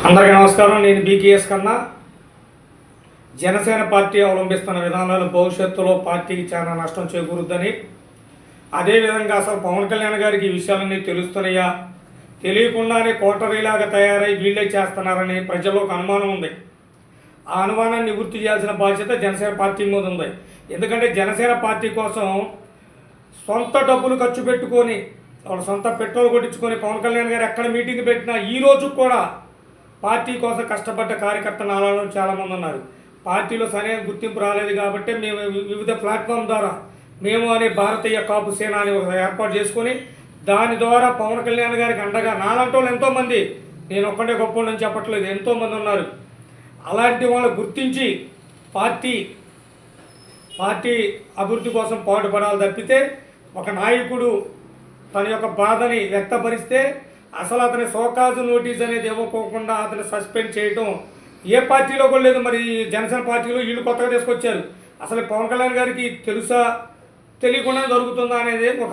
అందరికీ నమస్కారం. నేను బీకేఎస్ కన్నా. జనసేన పార్టీ అవలంబిస్తున్న విధానాలు భవిష్యత్తులో పార్టీకి చాలా నష్టం చేకూరుద్దని, అదేవిధంగా అసలు పవన్ కళ్యాణ్ గారికి ఈ విషయాలన్నీ తెలుస్తున్నాయా, తెలియకుండానే కోటరీలాగా తయారై వీళ్ళే చేస్తున్నారని ప్రజల్లోకి అనుమానం ఉంది. ఆ అనుమానాన్ని నివృత్తి చేయాల్సిన బాధ్యత జనసేన పార్టీ మీద ఉంది. ఎందుకంటే జనసేన పార్టీ కోసం సొంత డబ్బులు ఖర్చు పెట్టుకొని, వాళ్ళ సొంత పెట్రోల్ కొట్టించుకొని పవన్ కళ్యాణ్ గారు ఎక్కడ మీటింగ్ పెట్టినా ఈ రోజు కూడా పార్టీ కోసం కష్టపడ్డ కార్యకర్త నాలలో చాలామంది ఉన్నారు. పార్టీలో సరైన గుర్తింపు రాలేదు కాబట్టి మేము వివిధ ప్లాట్ఫామ్ ద్వారా మేము అనే భారతీయ కాపు సేన అని ఒక ఏర్పాటు చేసుకొని దాని ద్వారా పవన్ కళ్యాణ్ గారికి అండగా నాలంటి వాళ్ళు ఎంతోమంది, నేను ఒక్కడే గొప్ప అని చెప్పట్లేదు, ఎంతోమంది ఉన్నారు. అలాంటి వాళ్ళు గుర్తించి పార్టీ అభివృద్ధి కోసం పాటుపడాలి తప్పితే ఒక నాయకుడు తన యొక్క బాధని వ్యక్తపరిస్తే అసలు అతని సోకాజు నోటీస్ అనేది ఇవ్వకోకుండా అతను సస్పెండ్ చేయటం ఏ పార్టీలో కూడా లేదు. మరి జనసేన పార్టీలో వీళ్ళు కొత్తగా తీసుకొచ్చారు. అసలు పవన్ కళ్యాణ్ గారికి తెలుసా, తెలియకుండా జరుగుతుందా అనేది ఒక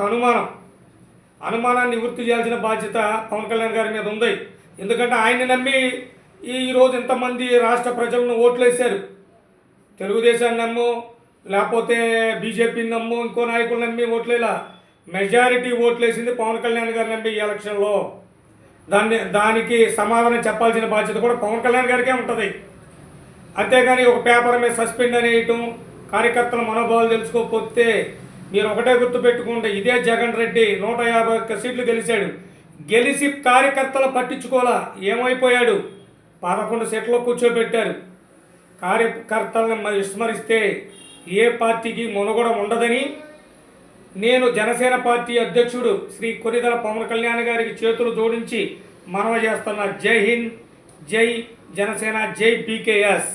అనుమానాన్ని నివృత్తి చేయాల్సిన బాధ్యత పవన్ కళ్యాణ్ గారి మీద ఉంది. ఎందుకంటే ఆయన్ని నమ్మి ఈరోజు ఇంతమంది రాష్ట్ర ప్రజలను ఓట్లు వేశారు. తెలుగుదేశాన్ని నమ్ము, లేకపోతే బీజేపీని నమ్ము, ఇంకో నాయకులు నమ్మి ఓట్లేలా, మెజారిటీ ఓట్లు వేసింది పవన్ కళ్యాణ్ గారు నమ్మి ఈ ఎలక్షన్లో. దానికి సమాధానం చెప్పాల్సిన బాధ్యత కూడా పవన్ కళ్యాణ్ గారికే ఉంటుంది. అంతేగాని ఒక పేపర్ మీద సస్పెండ్ అనేయటం, కార్యకర్తల మనోభావాలు తెలుసుకోకపోతే మీరు ఒకటే గుర్తుపెట్టుకుంటే, ఇదే జగన్ రెడ్డి 151 సీట్లు గెలిచాడు. గెలిచి కార్యకర్తలు పట్టించుకోవాలా, ఏమైపోయాడు? 11 సీట్లలో కూర్చోబెట్టారు. కార్యకర్తలను విస్మరిస్తే ఏ పార్టీకి మనుగడ ఉండదని నేను జనసేన పార్టీ అధ్యక్షుడు శ్రీ కొనిదెల పవన్ కళ్యాణ్ గారికి చేతులు జోడించి మనవి చేస్తున్నా. జై హింద్, జై జనసేన, జై బీకేఎస్.